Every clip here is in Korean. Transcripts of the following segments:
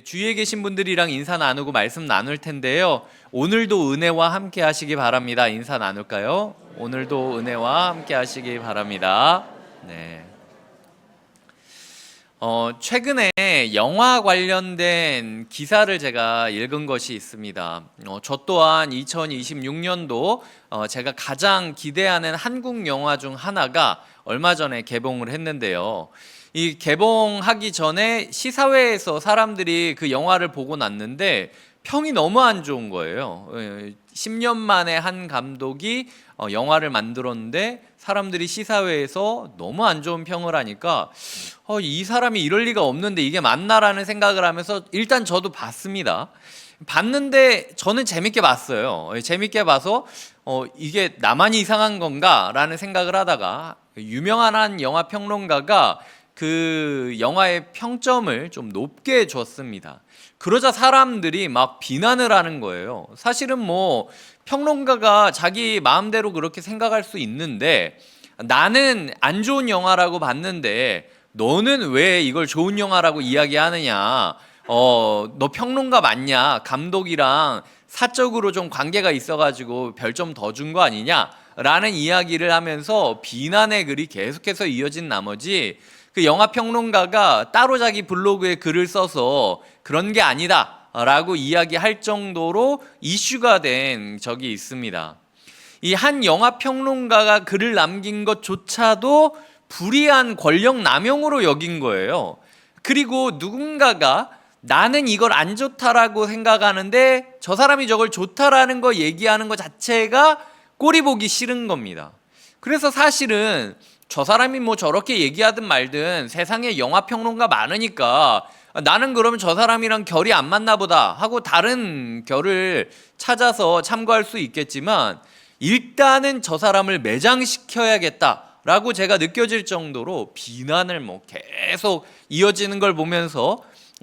주위에 계신 분들이랑 인사 나누고 말씀 나눌 텐데요. 오늘도 은혜와 함께 하시기 바랍니다. 인사 나눌까요? 오늘도 은혜와 함께 하시기 바랍니다. 네. 최근에 영화 관련된 기사를 제가 읽은 것이 있습니다. 저 또한 2026년도 제가 가장 기대하는 한국 영화 중 하나가 얼마 전에 개봉을 했는데요. 이 개봉하기 전에 시사회에서 사람들이 그 영화를 보고 났는데 평이 너무 안 좋은 거예요. 10년 만에 한 감독이 영화를 만들었는데 사람들이 시사회에서 너무 안 좋은 평을 하니까 이 사람이 이럴 리가 없는데 이게 맞나라는 생각을 하면서 일단 저도 봤습니다. 봤는데 저는 재밌게 봤어요. 재밌게 봐서 이게 나만이 이상한 건가 라는 생각을 하다가 유명한 한 영화 평론가가 그 영화의 평점을 좀 높게 줬습니다. 그러자 사람들이 막 비난을 하는 거예요. 사실은 뭐 평론가가 자기 마음대로 그렇게 생각할 수 있는데 나는 안 좋은 영화라고 봤는데 너는 왜 이걸 좋은 영화라고 이야기하느냐? 너 평론가 맞냐? 감독이랑 사적으로 좀 관계가 있어가지고 별점 더 준 거 아니냐? 라는 이야기를 하면서 비난의 글이 계속해서 이어진 나머지 그 영화 평론가가 따로 자기 블로그에 글을 써서 그런 게 아니다 라고 이야기할 정도로 이슈가 된 적이 있습니다. 이 한 영화 평론가가 글을 남긴 것조차도 불이한 권력 남용으로 여긴 거예요. 그리고 누군가가 나는 이걸 안 좋다라고 생각하는데 저 사람이 저걸 좋다라는 거 얘기하는 것 자체가 꼴이 보기 싫은 겁니다. 그래서 사실은 저 사람이 뭐 저렇게 얘기하든 말든 세상에 영화 평론가 많으니까 나는 그러면 저 사람이랑 결이 안 맞나 보다 하고 다른 결을 찾아서 참고할 수 있겠지만 일단은 저 사람을 매장시켜야겠다라고 제가 느껴질 정도로 비난을 뭐 계속 이어지는 걸 보면서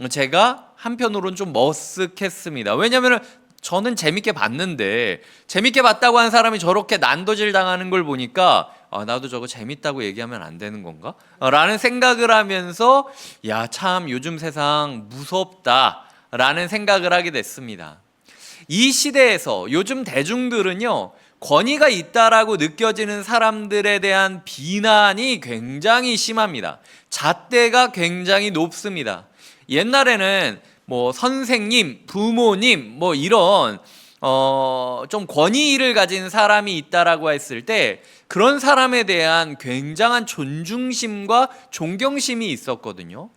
제가 한편으로는 좀 머쓱했습니다. 왜냐하면 저는 재밌게 봤는데 재밌게 봤다고 한 사람이 저렇게 난도질 당하는 걸 보니까 나도 저거 재밌다고 얘기하면 안 되는 건가? 라는 생각을 하면서 야, 참 요즘 세상 무섭다 라는 생각을 하게 됐습니다. 이 시대에서 요즘 대중들은요, 권위가 있다라고 느껴지는 사람들에 대한 비난이 굉장히 심합니다. 잣대가 굉장히 높습니다. 옛날에는 뭐 선생님, 부모님 뭐 이런 좀 권위를 가진 사람이 있다라고 했을 때 그런 사람에 대한 굉장한 존중심과 존경심이 있었거든요.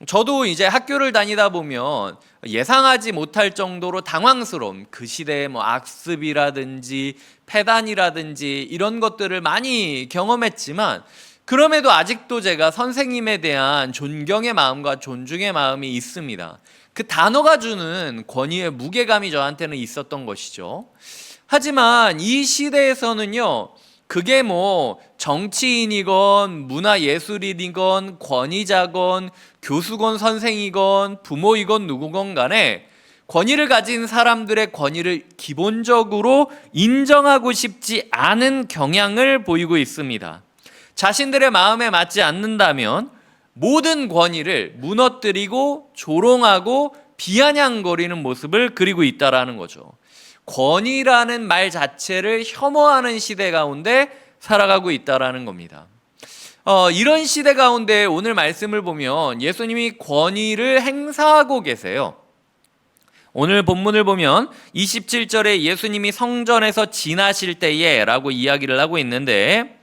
저도 이제 학교를 다니다 보면 예상하지 못할 정도로 당황스러운 그 시대의 뭐 악습이라든지 패단이라든지 이런 것들을 많이 경험했지만 그럼에도 아직도 제가 선생님에 대한 존경의 마음과 존중의 마음이 있습니다. 그 단어가 주는 권위의 무게감이 저한테는 있었던 것이죠. 하지만 이 시대에서는요, 그게 뭐 정치인이건 문화예술인이건 권위자건 교수건 선생이건 부모이건 누구건 간에 권위를 가진 사람들의 권위를 기본적으로 인정하고 싶지 않은 경향을 보이고 있습니다. 자신들의 마음에 맞지 않는다면 모든 권위를 무너뜨리고 조롱하고 비아냥거리는 모습을 그리고 있다라는 거죠. 권위라는 말 자체를 혐오하는 시대 가운데 살아가고 있다라는 겁니다. 이런 시대 가운데 오늘 말씀을 보면 예수님이 권위를 행사하고 계세요. 오늘 본문을 보면 27절에 예수님이 성전에서 지나실 때에 라고 이야기를 하고 있는데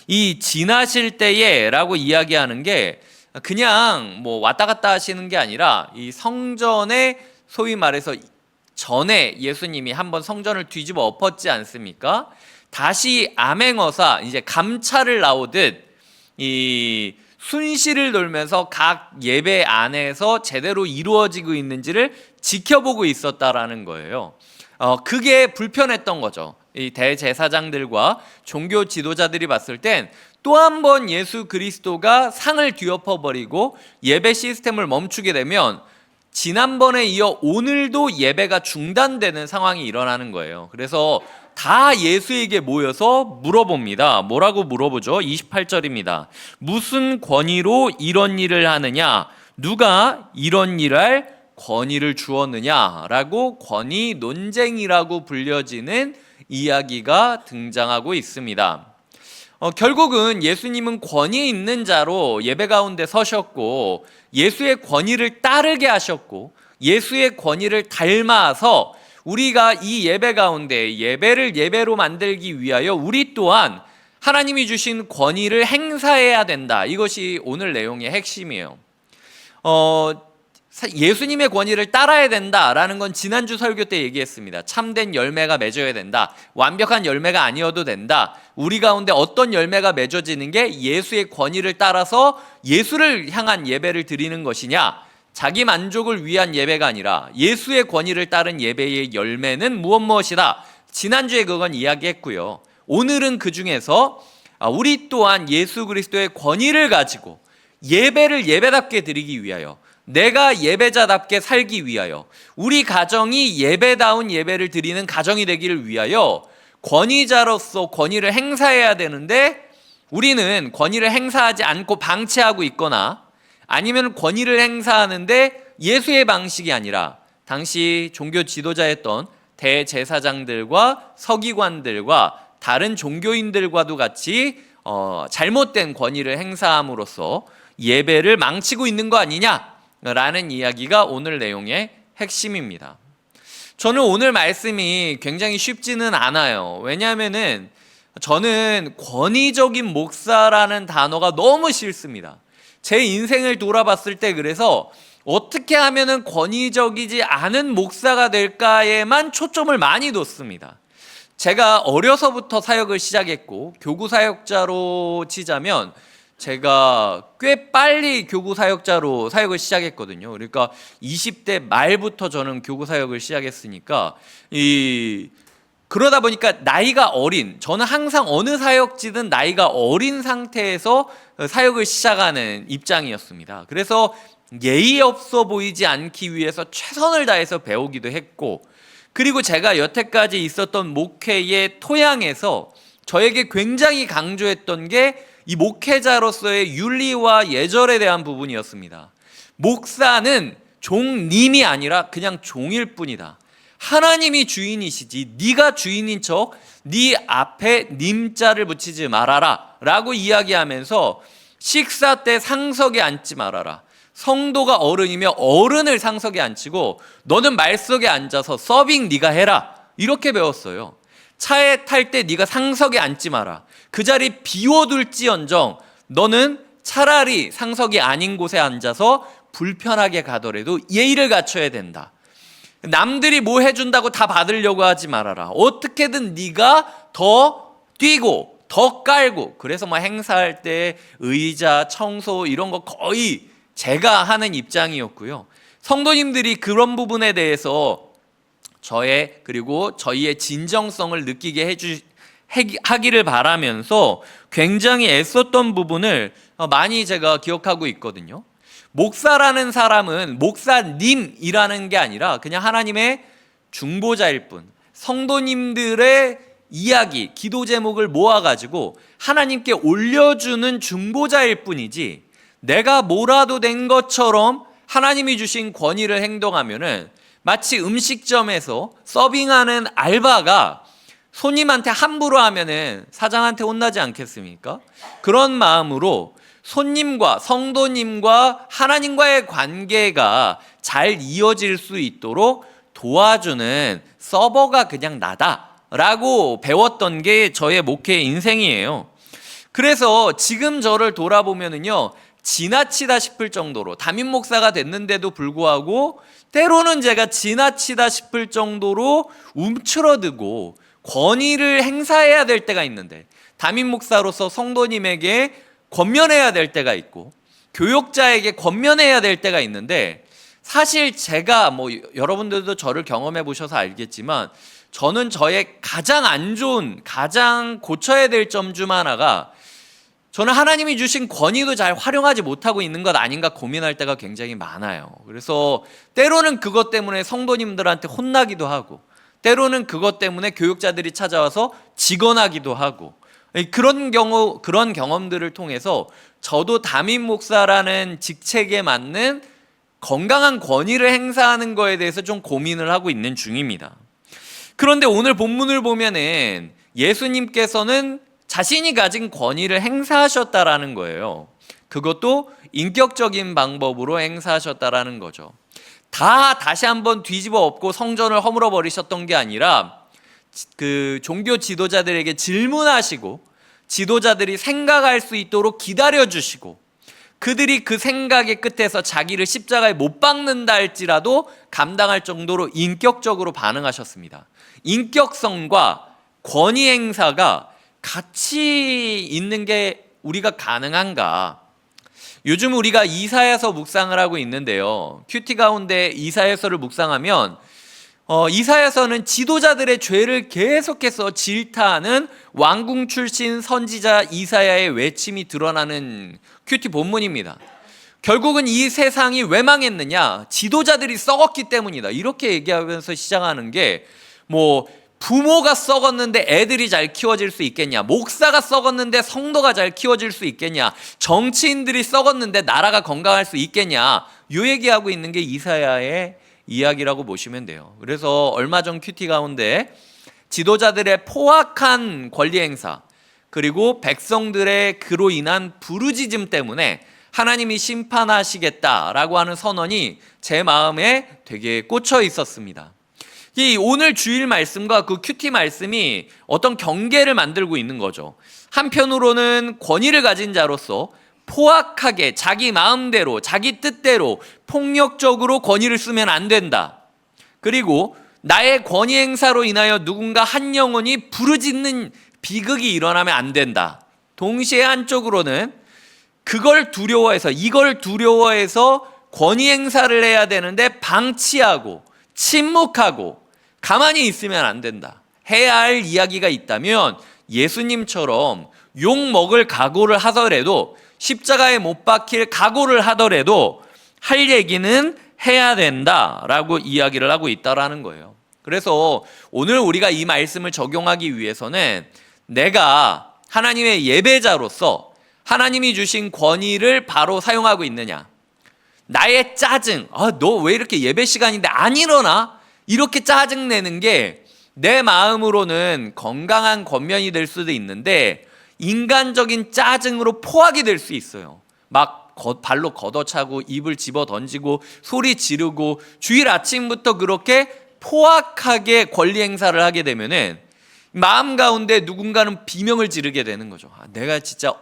이 지나실 때에 라고 이야기하는 게 그냥 뭐 왔다 갔다 하시는 게 아니라 이 성전에 소위 말해서 전에 예수님이 한번 성전을 뒤집어 엎었지 않습니까? 다시 암행어사 이제 감찰을 나오듯 이 순시를 돌면서 각 예배 안에서 제대로 이루어지고 있는지를 지켜보고 있었다라는 거예요. 그게 불편했던 거죠. 이 대제사장들과 종교 지도자들이 봤을 땐 또 한 번 예수 그리스도가 상을 뒤엎어버리고 예배 시스템을 멈추게 되면 지난번에 이어 오늘도 예배가 중단되는 상황이 일어나는 거예요. 그래서 다 예수에게 모여서 물어봅니다. 뭐라고 물어보죠? 28절입니다. 무슨 권위로 이런 일을 하느냐? 누가 이런 일을 할 권위를 주었느냐라고 권위 논쟁이라고 불려지는 이야기가 등장하고 있습니다. 결국은 예수님은 권위 있는 자로 예배 가운데 서셨고 예수의 권위를 따르게 하셨고 예수의 권위를 닮아서 우리가 이 예배 가운데 예배를 예배로 만들기 위하여 우리 또한 하나님이 주신 권위를 행사해야 된다. 이것이 오늘 내용의 핵심이에요. 예수님의 권위를 따라야 된다라는 건 지난주 설교 때 얘기했습니다. 참된 열매가 맺어야 된다. 완벽한 열매가 아니어도 된다. 우리 가운데 어떤 열매가 맺어지는 게 예수의 권위를 따라서 예수를 향한 예배를 드리는 것이냐, 자기 만족을 위한 예배가 아니라 예수의 권위를 따른 예배의 열매는 무엇이다. 지난주에 그건 이야기했고요. 오늘은 그 중에서 우리 또한 예수 그리스도의 권위를 가지고 예배를 예배답게 드리기 위하여, 내가 예배자답게 살기 위하여, 우리 가정이 예배다운 예배를 드리는 가정이 되기를 위하여 권위자로서 권위를 행사해야 되는데, 우리는 권위를 행사하지 않고 방치하고 있거나 아니면 권위를 행사하는데 예수의 방식이 아니라 당시 종교 지도자였던 대제사장들과 서기관들과 다른 종교인들과도 같이 잘못된 권위를 행사함으로써 예배를 망치고 있는 거 아니냐라는 이야기가 오늘 내용의 핵심입니다. 저는 오늘 말씀이 굉장히 쉽지는 않아요. 왜냐하면은 저는 권위적인 목사라는 단어가 너무 싫습니다. 제 인생을 돌아봤을 때 그래서 어떻게 하면은 권위적이지 않은 목사가 될까에만 초점을 많이 뒀습니다. 제가 어려서부터 사역을 시작했고 교구 사역자로 치자면 제가 꽤 빨리 교구 사역자로 사역을 시작했거든요. 그러니까 20대 말부터 저는 교구 사역을 시작했으니까 그러다 보니까 나이가 어린, 저는 항상 어느 사역지든 나이가 어린 상태에서 사역을 시작하는 입장이었습니다. 그래서 예의 없어 보이지 않기 위해서 최선을 다해서 배우기도 했고, 그리고 제가 여태까지 있었던 목회의 토양에서 저에게 굉장히 강조했던 게 이 목회자로서의 윤리와 예절에 대한 부분이었습니다. 목사는 종님이 아니라 그냥 종일 뿐이다. 하나님이 주인이시지 네가 주인인 척 네 앞에 님자를 붙이지 말아라 라고 이야기하면서 식사 때 상석에 앉지 말아라. 성도가 어른이며 어른을 상석에 앉히고 너는 말석에 앉아서 서빙 네가 해라, 이렇게 배웠어요. 차에 탈 때 네가 상석에 앉지 마라. 그 자리 비워둘지언정 너는 차라리 상석이 아닌 곳에 앉아서 불편하게 가더라도 예의를 갖춰야 된다. 남들이 뭐 해준다고 다 받으려고 하지 말아라. 어떻게든 네가 더 뛰고 더 깔고, 그래서 뭐 행사할 때 의자, 청소 이런 거 거의 제가 하는 입장이었고요. 성도님들이 그런 부분에 대해서 그리고 저희의 진정성을 느끼게 하기를 바라면서 굉장히 애썼던 부분을 많이 제가 기억하고 있거든요. 목사라는 사람은 목사님이라는 게 아니라 그냥 하나님의 중보자일 뿐, 성도님들의 이야기, 기도 제목을 모아가지고 하나님께 올려주는 중보자일 뿐이지, 내가 뭐라도 된 것처럼 하나님이 주신 권위를 행동하면은 마치 음식점에서 서빙하는 알바가 손님한테 함부로 하면은 사장한테 혼나지 않겠습니까? 그런 마음으로 손님과 성도님과 하나님과의 관계가 잘 이어질 수 있도록 도와주는 서버가 그냥 나다라고 배웠던 게 저의 목회 인생이에요. 그래서 지금 저를 돌아보면은요, 지나치다 싶을 정도로 담임 목사가 됐는데도 불구하고 때로는 제가 지나치다 싶을 정도로 움츠러들고 권위를 행사해야 될 때가 있는데, 담임 목사로서 성도님에게 권면해야 될 때가 있고 교역자에게 권면해야 될 때가 있는데, 사실 제가 여러분들도 저를 경험해 보셔서 알겠지만 저는 저의 가장 안 좋은, 가장 고쳐야 될 점 중 하나가 저는 하나님이 주신 권위도 잘 활용하지 못하고 있는 것 아닌가 고민할 때가 굉장히 많아요. 그래서 때로는 그것 때문에 성도님들한테 혼나기도 하고, 때로는 그것 때문에 교육자들이 찾아와서 직언하기도 하고, 그런 경험들을 통해서 저도 담임 목사라는 직책에 맞는 건강한 권위를 행사하는 거에 대해서 좀 고민을 하고 있는 중입니다. 그런데 오늘 본문을 보면은 예수님께서는 자신이 가진 권위를 행사하셨다라는 거예요. 그것도 인격적인 방법으로 행사하셨다라는 거죠. 다시 한번 뒤집어 엎고 성전을 허물어 버리셨던 게 아니라 그 종교 지도자들에게 질문하시고 지도자들이 생각할 수 있도록 기다려 주시고 그들이 그 생각의 끝에서 자기를 십자가에 못 박는다 할지라도 감당할 정도로 인격적으로 반응하셨습니다. 인격성과 권위 행사가 같이 있는 게 우리가 가능한가? 요즘 우리가 이사야서 묵상을 하고 있는데요. 큐티 가운데 이사야서를 묵상하면 이사야서는 지도자들의 죄를 계속해서 질타하는 왕궁 출신 선지자 이사야의 외침이 드러나는 큐티 본문입니다. 결국은 이 세상이 왜 망했느냐? 지도자들이 썩었기 때문이다. 이렇게 얘기하면서 시작하는 게 부모가 썩었는데 애들이 잘 키워질 수 있겠냐? 목사가 썩었는데 성도가 잘 키워질 수 있겠냐? 정치인들이 썩었는데 나라가 건강할 수 있겠냐? 이 얘기하고 있는 게 이사야의 이야기라고 보시면 돼요. 그래서 얼마 전 큐티 가운데 지도자들의 포악한 권리 행사 그리고 백성들의 그로 인한 부르짖음 때문에 하나님이 심판하시겠다라고 하는 선언이 제 마음에 되게 꽂혀 있었습니다. 이 오늘 주일 말씀과 그 큐티 말씀이 어떤 경계를 만들고 있는 거죠. 한편으로는 권위를 가진 자로서 포악하게 자기 마음대로 자기 뜻대로 폭력적으로 권위를 쓰면 안 된다. 그리고 나의 권위 행사로 인하여 누군가 한 영혼이 부르짖는 비극이 일어나면 안 된다. 동시에 한쪽으로는 이걸 두려워해서 권위 행사를 해야 되는데 방치하고 침묵하고 가만히 있으면 안 된다. 해야 할 이야기가 있다면 예수님처럼 욕 먹을 각오를 하더라도 십자가에 못 박힐 각오를 하더라도 할 얘기는 해야 된다라고 이야기를 하고 있다라는 거예요. 그래서 오늘 우리가 이 말씀을 적용하기 위해서는 내가 하나님의 예배자로서 하나님이 주신 권위를 바로 사용하고 있느냐, 나의 짜증, 너 왜 이렇게 예배 시간인데 안 일어나? 이렇게 짜증내는 게 내 마음으로는 건강한 권면이 될 수도 있는데 인간적인 짜증으로 포악이 될 수 있어요. 막 발로 걷어차고 입을 집어 던지고 소리 지르고 주일 아침부터 그렇게 포악하게 권리 행사를 하게 되면은 마음 가운데 누군가는 비명을 지르게 되는 거죠. 내가 진짜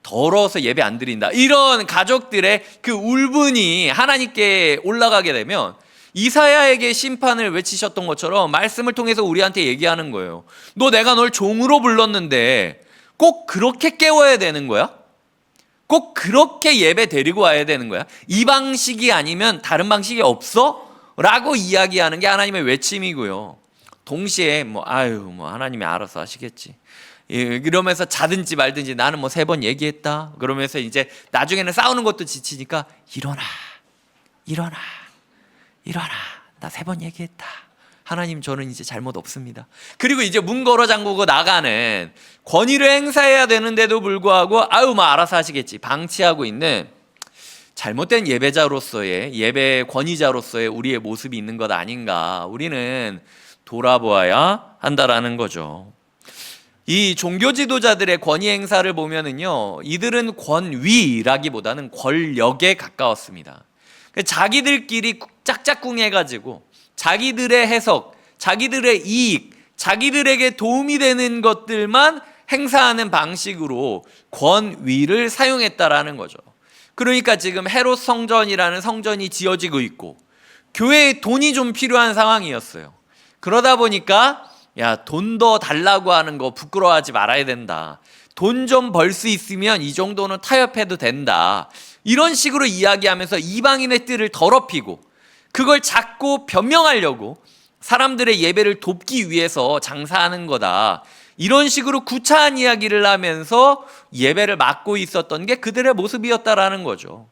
더러워서 예배 안 드린다. 이런 가족들의 그 울분이 하나님께 올라가게 되면 이사야에게 심판을 외치셨던 것처럼 말씀을 통해서 우리한테 얘기하는 거예요. 내가 널 종으로 불렀는데 꼭 그렇게 깨워야 되는 거야? 꼭 그렇게 예배 데리고 와야 되는 거야? 이 방식이 아니면 다른 방식이 없어? 라고 이야기하는 게 하나님의 외침이고요. 동시에 하나님이 알아서 하시겠지. 이러면서 자든지 말든지 나는 3번 얘기했다. 그러면서 이제 나중에는 싸우는 것도 지치니까 일어나. 나 3번 얘기했다. 하나님 저는 이제 잘못 없습니다. 그리고 이제 문 걸어 잠그고 나가는 권위를 행사해야 되는데도 불구하고 알아서 하시겠지. 방치하고 있는 잘못된 예배자로서의 예배 권위자로서의 우리의 모습이 있는 것 아닌가. 우리는 돌아보아야 한다라는 거죠. 이 종교 지도자들의 권위 행사를 보면은요, 이들은 권위라기보다는 권력에 가까웠습니다. 자기들끼리 짝짝꿍해가지고 자기들의 해석, 자기들의 이익, 자기들에게 도움이 되는 것들만 행사하는 방식으로 권위를 사용했다라는 거죠. 그러니까 지금 헤롯 성전이라는 성전이 지어지고 있고 교회에 돈이 좀 필요한 상황이었어요. 그러다 보니까 돈 더 달라고 하는 거 부끄러워하지 말아야 된다. 돈 좀 벌 수 있으면 이 정도는 타협해도 된다. 이런 식으로 이야기하면서 이방인의 뜰을 더럽히고 그걸 자꾸 변명하려고 사람들의 예배를 돕기 위해서 장사하는 거다. 이런 식으로 구차한 이야기를 하면서 예배를 막고 있었던 게 그들의 모습이었다라는 거죠.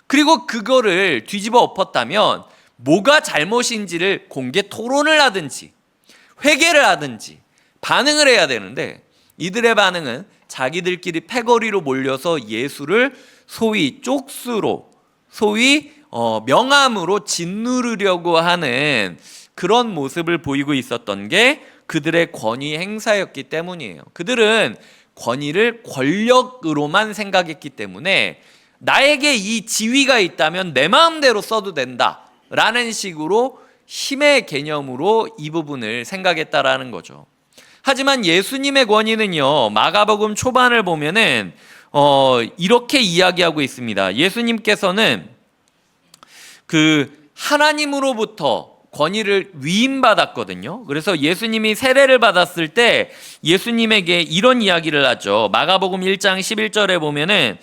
그리고 그거를 뒤집어 엎었다면 뭐가 잘못인지를 공개 토론을 하든지 회개를 하든지 반응을 해야 되는데 이들의 반응은 자기들끼리 패거리로 몰려서 예수를 소위 쪽수로, 소위 명함으로 짓누르려고 하는 그런 모습을 보이고 있었던 게 그들의 권위 행사였기 때문이에요. 그들은 권위를 권력으로만 생각했기 때문에 나에게 이 지위가 있다면 내 마음대로 써도 된다라는 식으로 힘의 개념으로 이 부분을 생각했다라는 거죠. 하지만 예수님의 권위는요, 마가복음 초반을 보면은 이렇게 이야기하고 있습니다. 예수님께서는 그 하나님으로부터 권위를 위임받았거든요. 그래서 예수님이 세례를 받았을 때 예수님에게 이런 이야기를 하죠. 마가복음 1장 11절에 보면은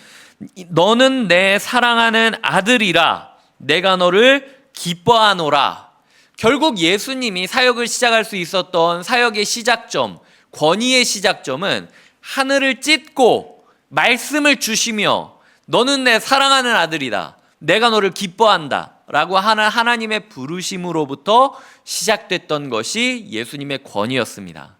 너는 내 사랑하는 아들이라 내가 너를 기뻐하노라. 결국 예수님이 사역을 시작할 수 있었던 사역의 시작점, 권위의 시작점은 하늘을 찢고 말씀을 주시며 너는 내 사랑하는 아들이다. 내가 너를 기뻐한다. 라고 하는 하나님의 부르심으로부터 시작됐던 것이 예수님의 권위였습니다.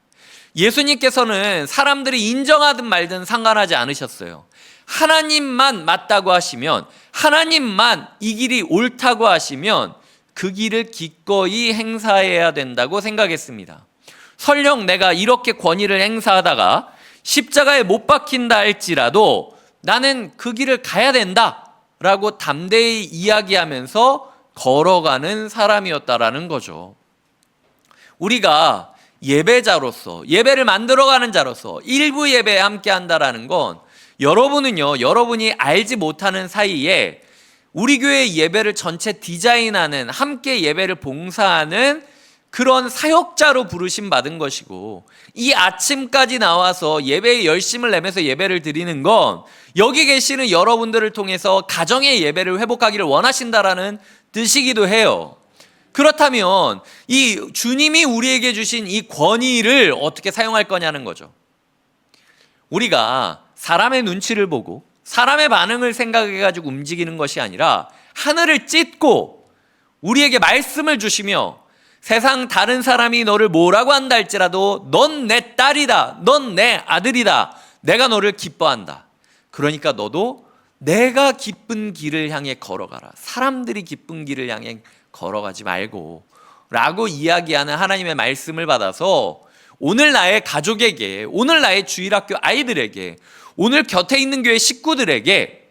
예수님께서는 사람들이 인정하든 말든 상관하지 않으셨어요. 하나님만 맞다고 하시면, 하나님만 이 길이 옳다고 하시면 그 길을 기꺼이 행사해야 된다고 생각했습니다. 설령 내가 이렇게 권위를 행사하다가 십자가에 못 박힌다 할지라도 나는 그 길을 가야 된다 라고 담대히 이야기하면서 걸어가는 사람이었다라는 거죠. 우리가 예배자로서, 예배를 만들어가는 자로서 일부 예배에 함께 한다라는 건 여러분은요, 여러분이 알지 못하는 사이에 우리 교회 예배를 전체 디자인하는, 함께 예배를 봉사하는 그런 사역자로 부르심 받은 것이고, 이 아침까지 나와서 예배에 열심을 내면서 예배를 드리는 건 여기 계시는 여러분들을 통해서 가정의 예배를 회복하기를 원하신다라는 뜻이기도 해요. 그렇다면 이 주님이 우리에게 주신 이 권위를 어떻게 사용할 거냐는 거죠. 우리가 사람의 눈치를 보고 사람의 반응을 생각해가지고 움직이는 것이 아니라 하늘을 찢고 우리에게 말씀을 주시며 세상 다른 사람이 너를 뭐라고 한다 할지라도 넌 내 딸이다, 넌 내 아들이다, 내가 너를 기뻐한다. 그러니까 너도 내가 기쁜 길을 향해 걸어가라. 사람들이 기쁜 길을 향해 걸어가지 말고 라고 이야기하는 하나님의 말씀을 받아서 오늘 나의 가족에게, 오늘 나의 주일학교 아이들에게, 오늘 곁에 있는 교회 식구들에게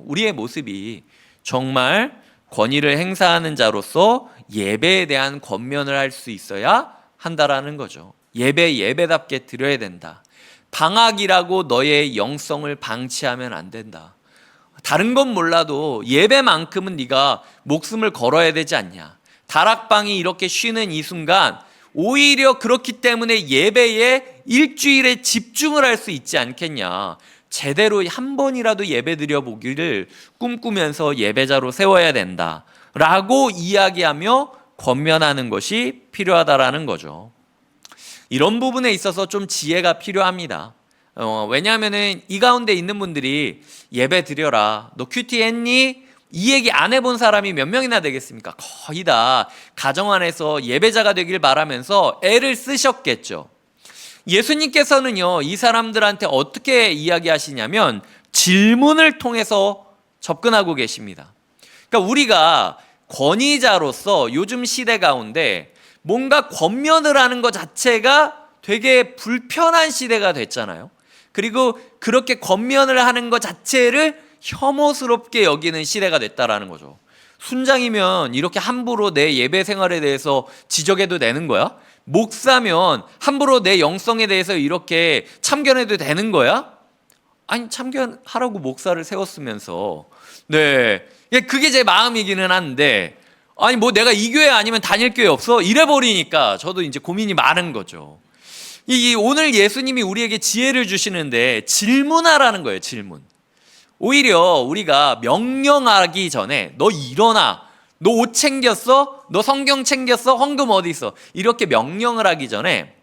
우리의 모습이 정말 권위를 행사하는 자로서 예배에 대한 권면을 할 수 있어야 한다라는 거죠. 예배답게 드려야 된다. 방학이라고 너의 영성을 방치하면 안 된다. 다른 건 몰라도 예배만큼은 네가 목숨을 걸어야 되지 않냐. 다락방이 이렇게 쉬는 이 순간 오히려 그렇기 때문에 예배에 일주일에 집중을 할 수 있지 않겠냐. 제대로 한 번이라도 예배 드려보기를 꿈꾸면서 예배자로 세워야 된다 라고 이야기하며 권면하는 것이 필요하다라는 거죠. 이런 부분에 있어서 좀 지혜가 필요합니다. 왜냐하면 이 가운데 있는 분들이 예배 드려라, 너 큐티 했니? 이 얘기 안 해본 사람이 몇 명이나 되겠습니까? 거의 다 가정 안에서 예배자가 되길 바라면서 애를 쓰셨겠죠. 예수님께서는요, 이 사람들한테 어떻게 이야기하시냐면 질문을 통해서 접근하고 계십니다. 그러니까 우리가 권위자로서 요즘 시대 가운데 뭔가 권면을 하는 것 자체가 되게 불편한 시대가 됐잖아요. 그리고 그렇게 권면을 하는 것 자체를 혐오스럽게 여기는 시대가 됐다라는 거죠. 순장이면 이렇게 함부로 내 예배 생활에 대해서 지적해도 되는 거야? 목사면 함부로 내 영성에 대해서 이렇게 참견해도 되는 거야? 아니, 참견하라고 목사를 세웠으면서. 네, 그게 제 마음이기는 한데, 아니 뭐 내가 이 교회 아니면 다닐 교회 없어? 이래버리니까 저도 이제 고민이 많은 거죠. 오늘 예수님이 우리에게 지혜를 주시는데 질문하라는 거예요. 질문. 오히려 우리가 명령하기 전에 너 일어나, 너 옷 챙겼어? 너 성경 챙겼어? 헌금 어디 있어? 이렇게 명령을 하기 전에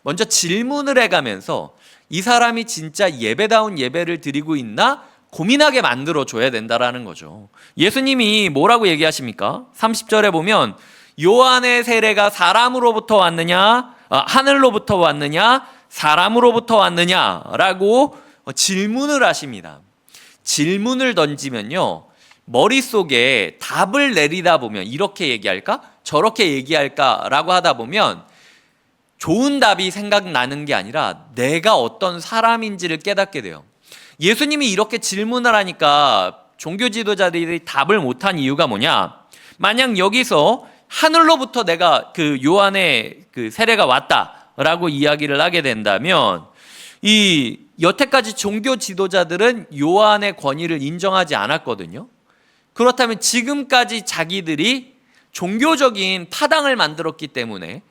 먼저 질문을 해가면서 이 사람이 진짜 예배다운 예배를 드리고 있나 고민하게 만들어줘야 된다라는 거죠. 예수님이 뭐라고 얘기하십니까? 30절에 보면 요한의 세례가 사람으로부터 왔느냐, 하늘로부터 왔느냐, 사람으로부터 왔느냐라고 질문을 하십니다. 질문을 던지면요, 머릿속에 답을 내리다 보면 이렇게 얘기할까? 저렇게 얘기할까라고 하다 보면 좋은 답이 생각나는 게 아니라 내가 어떤 사람인지를 깨닫게 돼요. 예수님이 이렇게 질문을 하니까 종교 지도자들이 답을 못한 이유가 뭐냐? 만약 여기서 하늘로부터 내가 그 요한의 그 세례가 왔다라고 이야기를 하게 된다면 이 여태까지 종교 지도자들은 요한의 권위를 인정하지 않았거든요. 그렇다면 지금까지 자기들이 종교적인 파당을 만들었기 때문에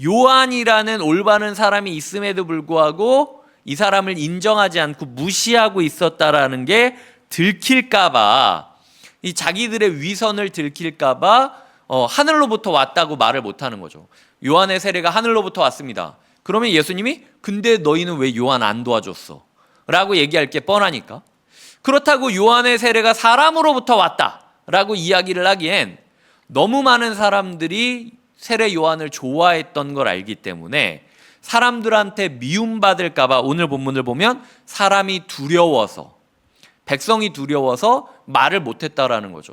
요한이라는 올바른 사람이 있음에도 불구하고 이 사람을 인정하지 않고 무시하고 있었다라는 게 들킬까봐, 이 자기들의 위선을 들킬까봐 하늘로부터 왔다고 말을 못하는 거죠. 요한의 세례가 하늘로부터 왔습니다. 그러면 예수님이 근데 너희는 왜 요한 안 도와줬어? 라고 얘기할 게 뻔하니까. 그렇다고 요한의 세례가 사람으로부터 왔다라고 이야기를 하기엔 너무 많은 사람들이 세례 요한을 좋아했던 걸 알기 때문에 사람들한테 미움받을까봐 오늘 본문을 보면 사람이 두려워서, 백성이 두려워서 말을 못했다라는 거죠.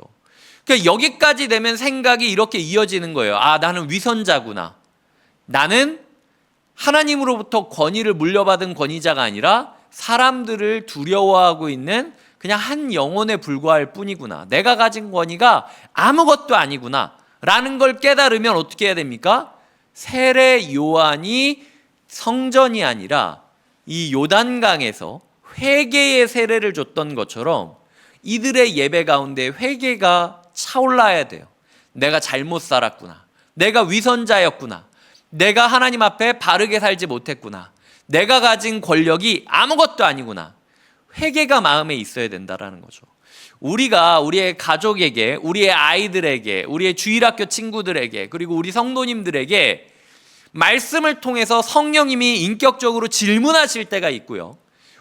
그러니까 여기까지 되면 생각이 이렇게 이어지는 거예요. 아, 나는 위선자구나. 나는 하나님으로부터 권위를 물려받은 권위자가 아니라 사람들을 두려워하고 있는 그냥 한 영혼에 불과할 뿐이구나. 내가 가진 권위가 아무것도 아니구나 라는 걸 깨달으면 어떻게 해야 됩니까? 세례 요한이 성전이 아니라 이 요단강에서 회개의 세례를 줬던 것처럼 이들의 예배 가운데 회개가 차올라야 돼요. 내가 잘못 살았구나. 내가 위선자였구나. 내가 하나님 앞에 바르게 살지 못했구나. 내가 가진 권력이 아무것도 아니구나. 회개가 마음에 있어야 된다라는 거죠. 우리가 우리의 가족에게, 우리의 아이들에게, 우리의 주일학교 친구들에게, 그리고 우리 성도님들에게 말씀을 통해서 성령님이 인격적으로 질문하실 때가 있고요.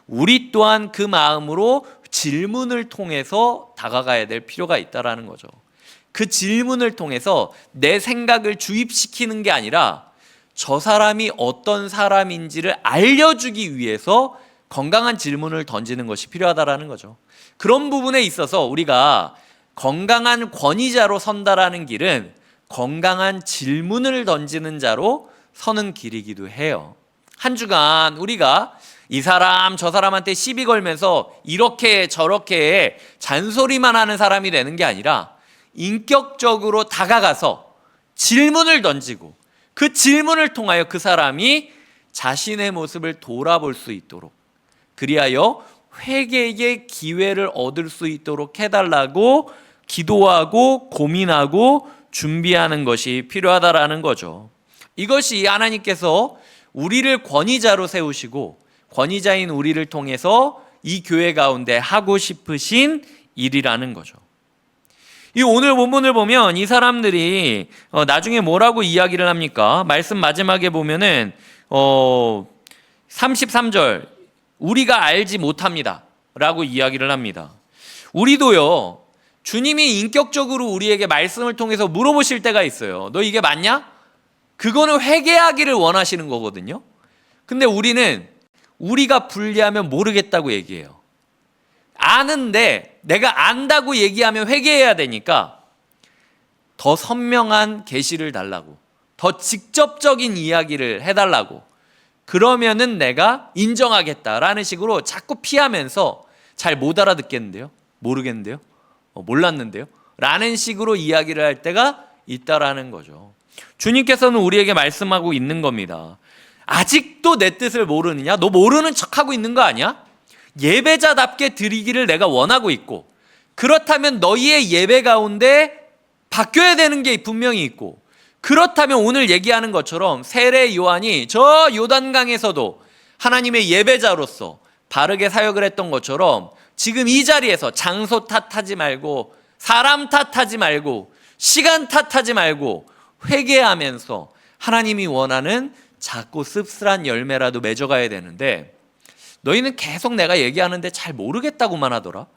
우리 또한 그 마음으로 질문을 통해서 다가가야 될 필요가 있다라는 거죠. 그 질문을 통해서 내 생각을 주입시키는 게 아니라 저 사람이 어떤 사람인지를 알려주기 위해서 건강한 질문을 던지는 것이 필요하다라는 거죠. 그런 부분에 있어서 우리가 건강한 권위자로 선다라는 길은 건강한 질문을 던지는 자로 서는 길이기도 해요. 한 주간 우리가 이 사람 저 사람한테 시비 걸면서 이렇게 저렇게 잔소리만 하는 사람이 되는 게 아니라 인격적으로 다가가서 질문을 던지고 그 질문을 통하여 그 사람이 자신의 모습을 돌아볼 수 있도록, 그리하여 회개의 기회를 얻을 수 있도록 해달라고 기도하고 고민하고 준비하는 것이 필요하다라는 거죠. 이것이 하나님께서 우리를 권위자로 세우시고 권위자인 우리를 통해서 이 교회 가운데 하고 싶으신 일이라는 거죠. 이 오늘 본문을 보면 이 사람들이 나중에 뭐라고 이야기를 합니까? 말씀 마지막에 보면은 33절 우리가 알지 못합니다 라고 이야기를 합니다. 우리도요, 주님이 인격적으로 우리에게 말씀을 통해서 물어보실 때가 있어요. 너 이게 맞냐? 그거는 회개하기를 원하시는 거거든요. 근데 우리는 우리가 불리하면 모르겠다고 얘기해요. 아는데 내가 안다고 얘기하면 회개해야 되니까 더 선명한 계시를 달라고, 더 직접적인 이야기를 해달라고, 그러면은 내가 인정하겠다라는 식으로 자꾸 피하면서 잘 못 알아듣겠는데요, 모르겠는데요, 몰랐는데요 라는 식으로 이야기를 할 때가 있다라는 거죠. 주님께서는 우리에게 말씀하고 있는 겁니다. 아직도 내 뜻을 모르느냐? 너 모르는 척하고 있는 거 아니야? 예배자답게 드리기를 내가 원하고 있고, 그렇다면 너희의 예배 가운데 바뀌어야 되는 게 분명히 있고, 그렇다면 오늘 얘기하는 것처럼 세례 요한이 저 요단강에서도 하나님의 예배자로서 바르게 사역을 했던 것처럼 지금 이 자리에서 장소 탓하지 말고, 사람 탓하지 말고, 시간 탓하지 말고 회개하면서 하나님이 원하는 작고 씁쓸한 열매라도 맺어가야 되는데, 너희는 계속 내가 얘기하는데 잘 모르겠다고만 하더라.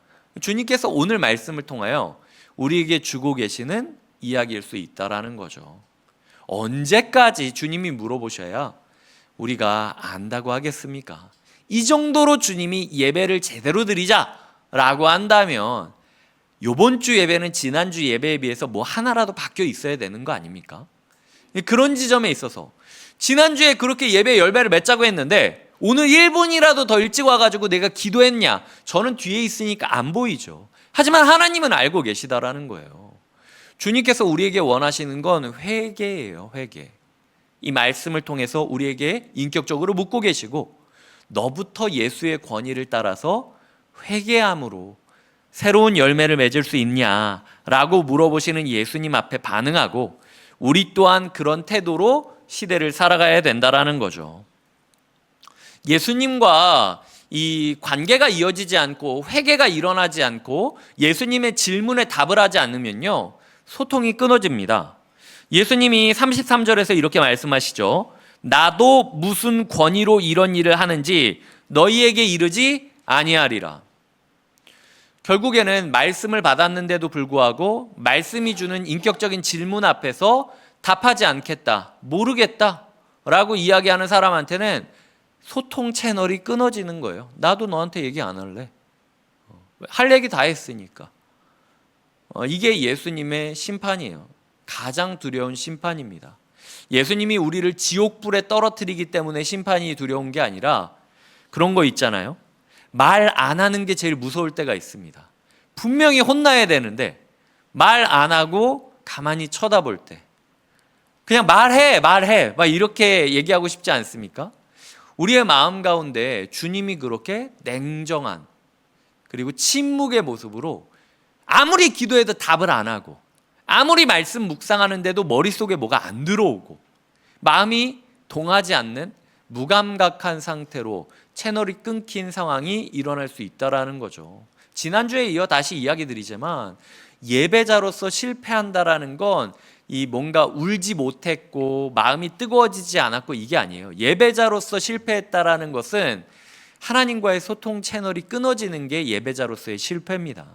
주님께서 오늘 말씀을 통하여 우리에게 주고 계시는 이야기일 수 있다라는 거죠. 언제까지 주님이 물어보셔야 우리가 안다고 하겠습니까? 이 정도로 주님이 예배를 제대로 드리자라고 한다면 요번 주 예배는 지난주 예배에 비해서 뭐 하나라도 바뀌어 있어야 되는 거 아닙니까? 그런 지점에 있어서 지난주에 그렇게 예배 열배를 맺자고 했는데 오늘 1분이라도 더 일찍 와가지고 내가 기도했냐? 저는 뒤에 있으니까 안 보이죠. 하지만 하나님은 알고 계시다라는 거예요. 주님께서 우리에게 원하시는 건 회개예요. 회개. 이 말씀을 통해서 우리에게 인격적으로 묻고 계시고, 너부터 예수의 권위를 따라서 회개함으로 새로운 열매를 맺을 수 있냐라고 물어보시는 예수님 앞에 반응하고, 우리 또한 그런 태도로 시대를 살아가야 된다라는 거죠. 예수님과 이 관계가 이어지지 않고 회개가 일어나지 않고 예수님의 질문에 답을 하지 않으면요, 소통이 끊어집니다. 예수님이 33절에서 이렇게 말씀하시죠. 나도 무슨 권위로 이런 일을 하는지 너희에게 이르지 아니하리라. 결국에는 말씀을 받았는데도 불구하고 말씀이 주는 인격적인 질문 앞에서 답하지 않겠다, 모르겠다 라고 이야기하는 사람한테는 소통 채널이 끊어지는 거예요. 나도 너한테 얘기 안 할래. 할 얘기 다 했으니까. 이게 예수님의 심판이에요. 가장 두려운 심판입니다. 예수님이 우리를 지옥불에 떨어뜨리기 때문에 심판이 두려운 게 아니라, 그런 거 있잖아요. 말 안 하는 게 제일 무서울 때가 있습니다. 분명히 혼나야 되는데 말 안 하고 가만히 쳐다볼 때, 그냥 말해 막 이렇게 얘기하고 싶지 않습니까? 우리의 마음 가운데 주님이 그렇게 냉정한 그리고 침묵의 모습으로 아무리 기도해도 답을 안 하고, 아무리 말씀 묵상하는데도 머릿속에 뭐가 안 들어오고 마음이 동하지 않는 무감각한 상태로 채널이 끊긴 상황이 일어날 수 있다라는 거죠. 지난주에 이어 다시 이야기 드리지만, 예배자로서 실패한다라는 건 이 뭔가 울지 못했고 마음이 뜨거워지지 않았고 이게 아니에요. 예배자로서 실패했다라는 것은 하나님과의 소통 채널이 끊어지는 게 예배자로서의 실패입니다.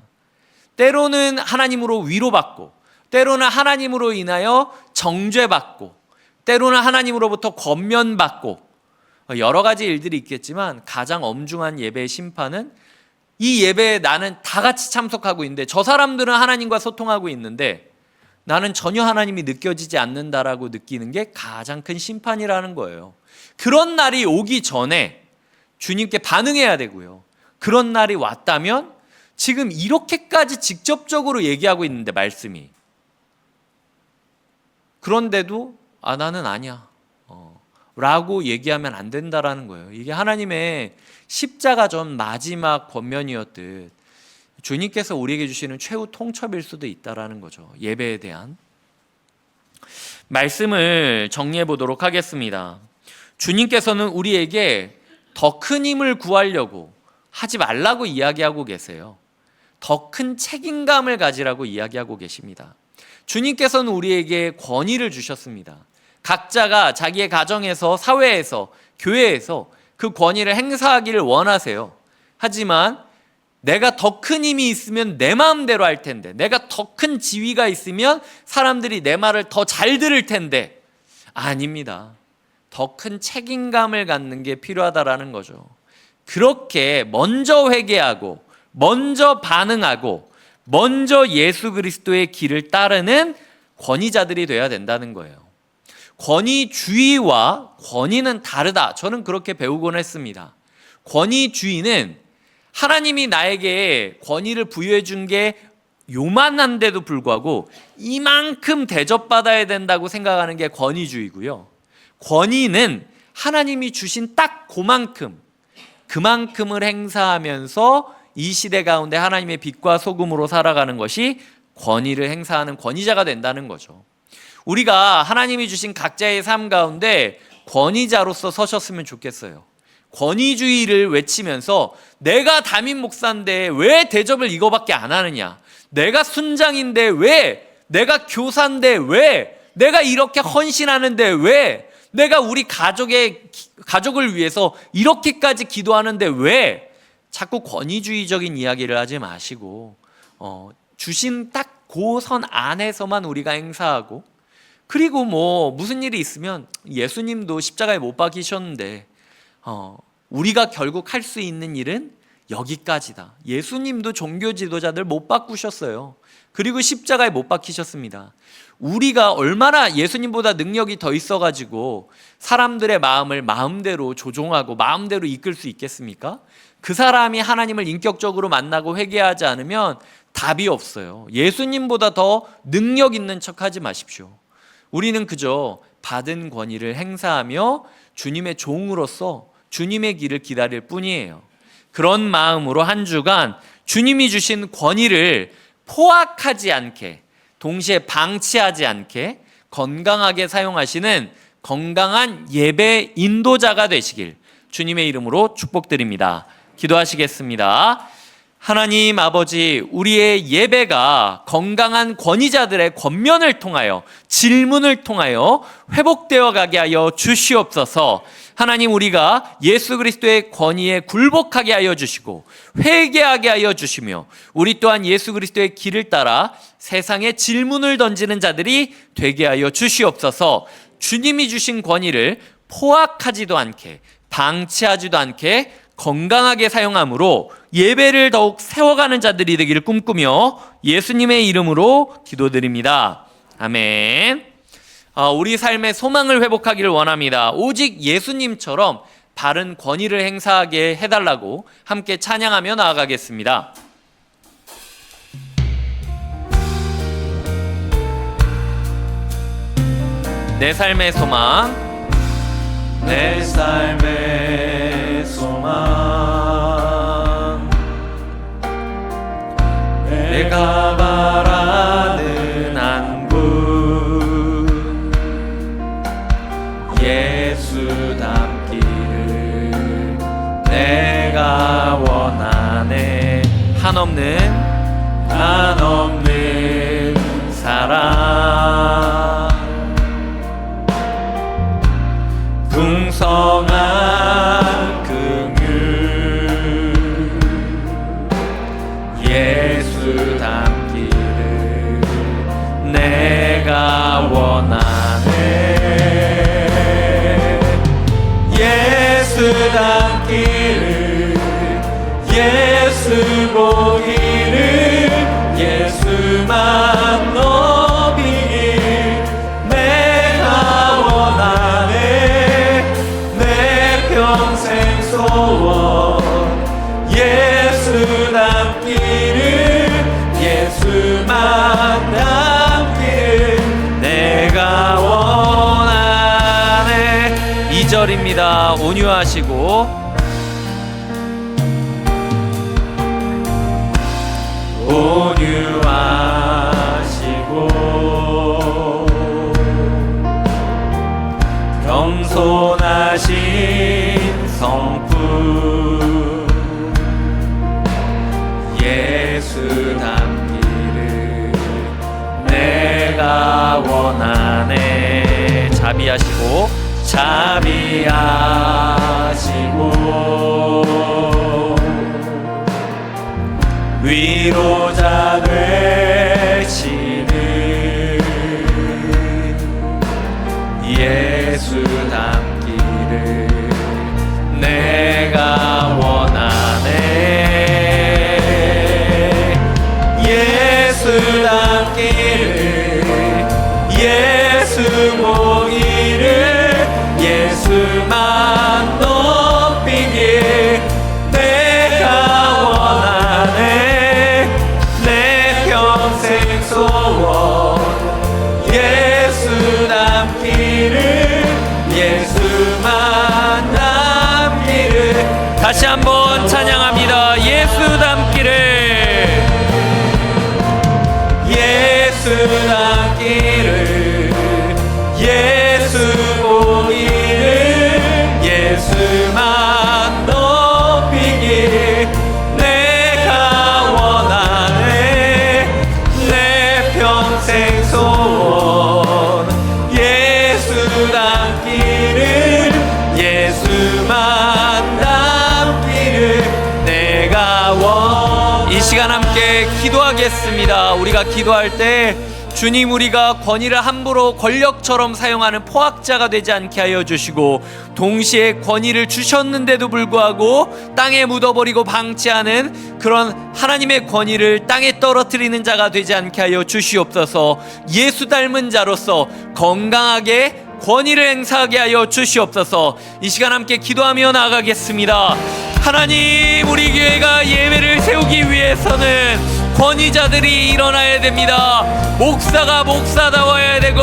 때로는 하나님으로 위로받고, 때로는 하나님으로 인하여 정죄받고, 때로는 하나님으로부터 권면받고, 여러 가지 일들이 있겠지만 가장 엄중한 예배의 심판은, 이 예배에 나는 다 같이 참석하고 있는데 저 사람들은 하나님과 소통하고 있는데 나는 전혀 하나님이 느껴지지 않는다라고 느끼는 게 가장 큰 심판이라는 거예요. 그런 날이 오기 전에 주님께 반응해야 되고요. 그런 날이 왔다면 지금 이렇게까지 직접적으로 얘기하고 있는데 말씀이, 그런데도 나는 아니야 라고 얘기하면 안 된다라는 거예요. 이게 하나님의 십자가전 마지막 권면이었듯 주님께서 우리에게 주시는 최후 통첩일 수도 있다라는 거죠. 예배에 대한 말씀을 정리해 보도록 하겠습니다. 주님께서는 우리에게 더 큰 힘을 구하려고 하지 말라고 이야기하고 계세요. 더 큰 책임감을 가지라고 이야기하고 계십니다. 주님께서는 우리에게 권위를 주셨습니다. 각자가 자기의 가정에서, 사회에서, 교회에서 그 권위를 행사하기를 원하세요. 하지만 내가 더 큰 힘이 있으면 내 마음대로 할 텐데, 내가 더 큰 지위가 있으면 사람들이 내 말을 더 잘 들을 텐데, 아닙니다. 더 큰 책임감을 갖는 게 필요하다라는 거죠. 그렇게 먼저 회개하고 먼저 반응하고 먼저 예수 그리스도의 길을 따르는 권위자들이 되어야 된다는 거예요. 권위주의와 권위는 다르다. 저는 그렇게 배우곤 했습니다. 권위주의는 하나님이 나에게 권위를 부여해 준 게 요만한데도 불구하고 이만큼 대접받아야 된다고 생각하는 게 권위주의고요. 권위는 하나님이 주신 딱 그만큼을 행사하면서 이 시대 가운데 하나님의 빛과 소금으로 살아가는 것이 권위를 행사하는 권위자가 된다는 거죠. 우리가 하나님이 주신 각자의 삶 가운데 권위자로서 서셨으면 좋겠어요. 권위주의를 외치면서 내가 담임 목사인데 왜 대접을 이거밖에 안 하느냐, 내가 순장인데 왜, 내가 교사인데 왜, 내가 이렇게 헌신하는데 왜, 내가 우리 가족을 위해서 이렇게까지 기도하는데 왜, 자꾸 권위주의적인 이야기를 하지 마시고 주신 딱 그 선 안에서만 우리가 행사하고, 그리고 뭐 무슨 일이 있으면 예수님도 십자가에 못 박히셨는데 우리가 결국 할 수 있는 일은 여기까지다. 예수님도 종교 지도자들 못 바꾸셨어요. 그리고 십자가에 못 박히셨습니다. 우리가 얼마나 예수님보다 능력이 더 있어가지고 사람들의 마음을 마음대로 조종하고 마음대로 이끌 수 있겠습니까? 그 사람이 하나님을 인격적으로 만나고 회개하지 않으면 답이 없어요. 예수님보다 더 능력 있는 척하지 마십시오. 우리는 그저 받은 권위를 행사하며 주님의 종으로서 주님의 길을 기다릴 뿐이에요. 그런 마음으로 한 주간 주님이 주신 권위를 포악하지 않게, 동시에 방치하지 않게 건강하게 사용하시는 건강한 예배 인도자가 되시길 주님의 이름으로 축복드립니다. 기도하시겠습니다. 하나님 아버지, 우리의 예배가 건강한 권위자들의 권면을 통하여, 질문을 통하여 회복되어 가게 하여 주시옵소서. 하나님, 우리가 예수 그리스도의 권위에 굴복하게 하여 주시고 회개하게 하여 주시며, 우리 또한 예수 그리스도의 길을 따라 세상에 질문을 던지는 자들이 되게 하여 주시옵소서. 주님이 주신 권위를 포악하지도 않게, 방치하지도 않게 건강하게 사용함으로 예배를 더욱 세워가는 자들이 되기를 꿈꾸며 예수님의 이름으로 기도드립니다. 아멘. 우리 삶의 소망을 회복하기를 원합니다. 오직 예수님처럼 바른 권위를 행사하게 해달라고 함께 찬양하며 나아가겠습니다. 내 삶의 소망, 내 삶의 소망, 내가 바라는 안분, 예수 닮기를 내가 원하네. 한없는 사랑, 풍성한 긍휼, 예수 닮기를 내가 원하네. 예수 닮기를, 예수 보기를, 예수만 높이길 내가 원하네. 평생 소원, 예수 닮기를, 예수만 닮기를 내가 원하네. 2절입니다. 온유하시고 겸손하신 성품, 예수 닮기를 내가 원하네. 자비하시고 위로자 되시는 예수 닮기를 내가 원하네. 예수 닮기를, 예수 보기를, 예수만 높이길 내가 원하네. 내 평생 소원, 예수 닮기를, 예수만 닮기를. 다시 한번 찬양합니다. 예수 닮기를, 예수 닮기를, 예수 보기를, 예수만 높이길 내가 원하네. 내 평생 소원, 예수 닮기를, 예수만 닮기를 내가 원. 이 시간 함께 기도하겠습니다. 우리가 기도할 때 주님, 우리가 권위를 함부로 권력처럼 사용하는 포악자가 되지 않게 하여 주시고, 동시에 권위를 주셨는데도 불구하고 땅에 묻어버리고 방치하는 그런 하나님의 권위를 땅에 떨어뜨리는 자가 되지 않게 하여 주시옵소서. 예수 닮은 자로서 건강하게 권위를 행사하게 하여 주시옵소서. 이 시간 함께 기도하며 나아가겠습니다. 하나님, 우리 교회가 예배를 세우기 위해서는 권위자들이 일어나야 됩니다. 목사가 목사다워야 되고,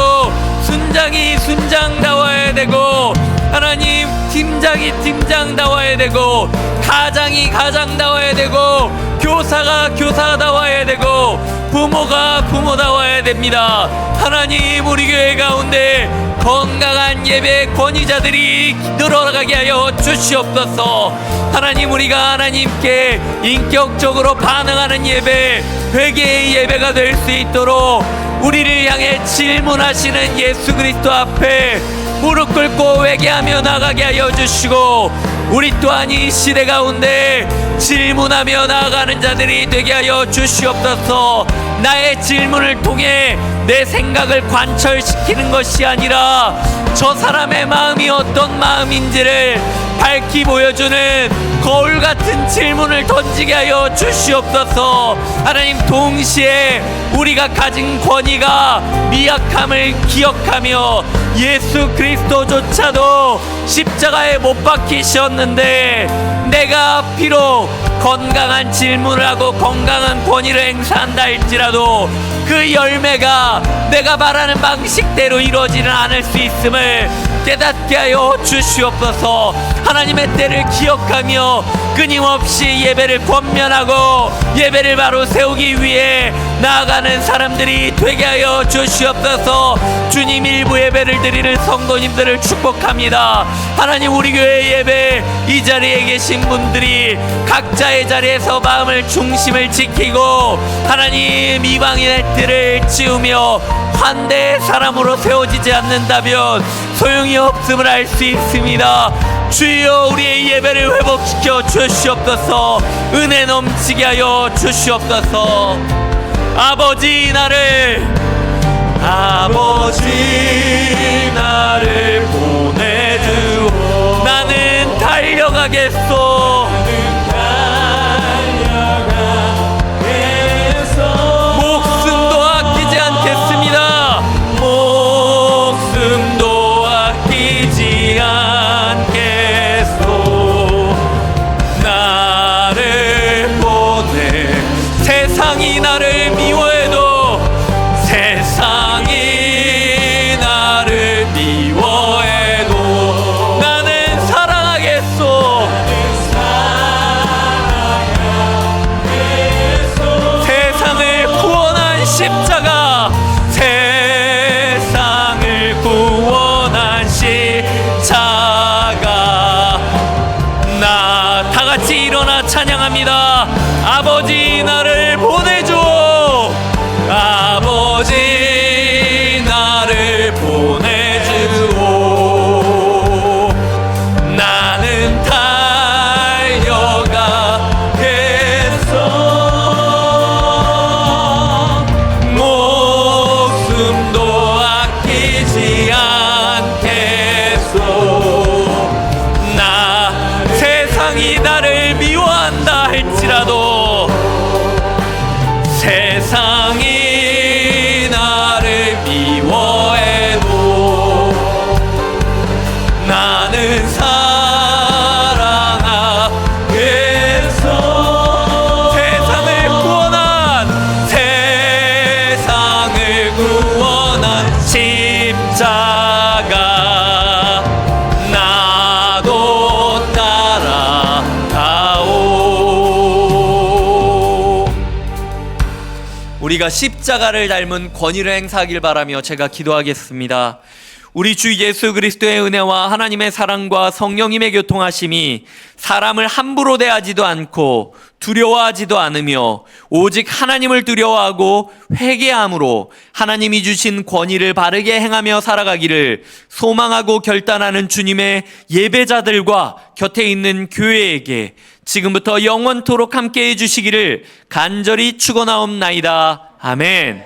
순장이 순장다워야 되고, 하나님, 팀장이 팀장다워야 되고, 가장이 가장다워야 되고, 교사가 교사다워야 되고, 부모가 부모다워야 됩니다. 하나님, 우리 교회 가운데 건강한 예배 권위자들이 늘어나게 하여 주시옵소서. 하나님, 우리가 하나님께 인격적으로 반응하는 예배, 회개의 예배가 될 수 있도록 우리를 향해 질문하시는 예수 그리스도 앞에 무릎 꿇고 회개하며 나가게 하여 주시고, 우리 또한 이 시대 가운데 질문하며 나아가는 자들이 되게 하여 주시옵소서. 나의 질문을 통해 내 생각을 관철시키는 것이 아니라 저 사람의 마음이 어떤 마음인지를 밝히 보여주는 거울 같은 질문을 던지게 하여 주시옵소서. 하나님, 동시에 우리가 가진 권위가 미약함을 기억하며 예수 그리스도조차도 십자가에 못 박히셨는데 내가 비록 건강한 질문을 하고 건강한 권위를 행사한다 할지라도 그 열매가 내가 말하는 방식대로 이루어지는 않을 수 있음을 깨닫게 하여 주시옵소서. 하나님의 때를 기억하며 끊임없이 예배를 권면하고 예배를 바로 세우기 위해 나아가는 사람들이 되게 하여 주시옵소서. 주님, 일부 예배를 드리는 성도님들을 축복합니다. 하나님, 우리 교회 예배 이 자리에 계신 분들이 각자의 자리에서 마음을 중심을 지키고 하나님, 이방인의 뜰을 치우며 환대의 사람으로 세워지지 않는다면 소용이 없음을 알 수 있습니다. 주여, 우리의 예배를 회복시켜 주시옵소서. 은혜 넘치게 하여 주시옵소서. 아버지, 나를 보내주오. 나는 달려가겠소. 목숨도 아끼지 않겠습니다. 목숨도 아끼지 않겠소. 나를 보내. 세상이 나를 미워해도, 세상이 나를 미워해도 나는 사랑하겠소. 세상을 구원한 십자가, 세상을 구원한 십자가. 나 다같이 일어나 찬양합니다. 아버지, 나를 보내줘. 아버지, 나를 보내주오. 나는 달려가겠어. 목숨도 아끼지 않겠소. 나 세상이 나를 미워한다 할지라도, 세상이 나를 미워해도 나는 사랑하겠어. 세상을 구원한 십자가, 나도 따라가오. 우리가 십자가를 닮은 권위를 행사하길 바라며 제가 기도하겠습니다. 우리 주 예수 그리스도의 은혜와 하나님의 사랑과 성령님의 교통하심이 사람을 함부로 대하지도 않고 두려워하지도 않으며 오직 하나님을 두려워하고 회개함으로 하나님이 주신 권위를 바르게 행하며 살아가기를 소망하고 결단하는 주님의 예배자들과 곁에 있는 교회에게 지금부터 영원토록 함께 해주시기를 간절히 축원하옵나이다. 아멘.